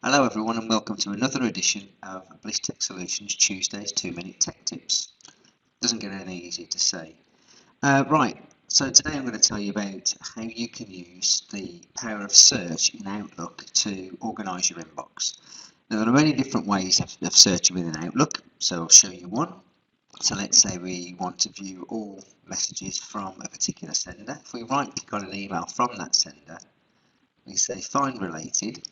Hello everyone and welcome to another edition of Bliss Tech Solutions Tuesday's 2-Minute Tech Tips. Doesn't get any easier to say. So today I'm going to tell you about how you can use the power of search in Outlook to organise your inbox. Now there are many different ways of searching within Outlook, so I'll show you one. So let's say we want to view all messages from a particular sender. If we right click on an email from that sender, we say find related.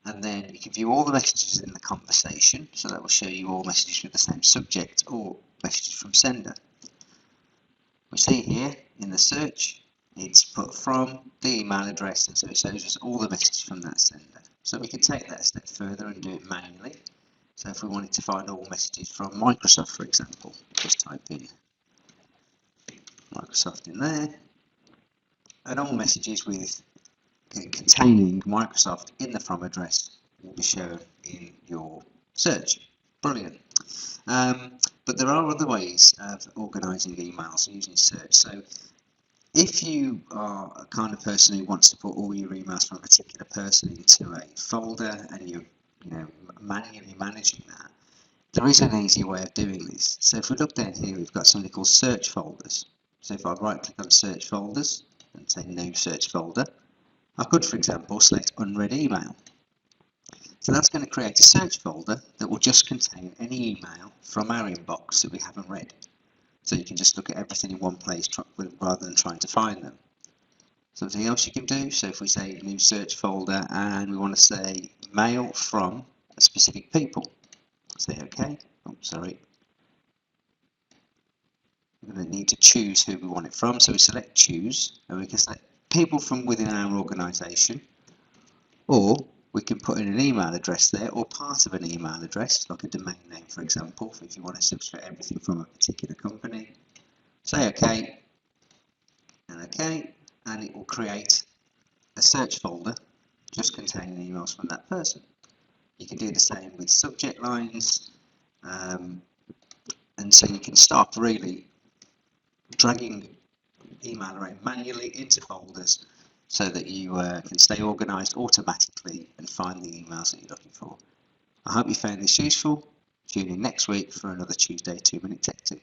And then you can view all the messages in the conversation, so that will show you all messages with the same subject or messages from sender. We see here in the search, it's put from the email address, and so it shows us all the messages from that sender. So we can take that a step further and do it manually. So if we wanted to find all messages from Microsoft, for example, just type in Microsoft in there, and all messages with containing Microsoft in the from address will be shown in your search. Brilliant. But there are other ways of organising emails using search. So if you are a kind of person who wants to put all your emails from a particular person into a folder and you're manually managing that, there is an easy way of doing this. So if we look down here, we've got something called search folders. So if I right click on search folders and say new search folder, I could, for example, select unread email. So that's going to create a search folder that will just contain any email from our inbox that we haven't read. So you can just look at everything in one place rather than trying to find them. Something else you can do, so if we say new search folder and we want to say mail from a specific people, say OK. Oh, sorry. We're going to need to choose who we want it from, so we select choose, and we can select people from within our organisation, or we can put in an email address there or part of an email address, like a domain name, for example, if you want to subscribe everything from a particular company. Say OK and OK, and it will create a search folder just containing emails from that person. You can do the same with subject lines, and so you can start really dragging email around manually into folders so that you can stay organised automatically and find the emails that you're looking for. I hope you found this useful. Tune in next week for another Tuesday 2-Minute Tech Tip.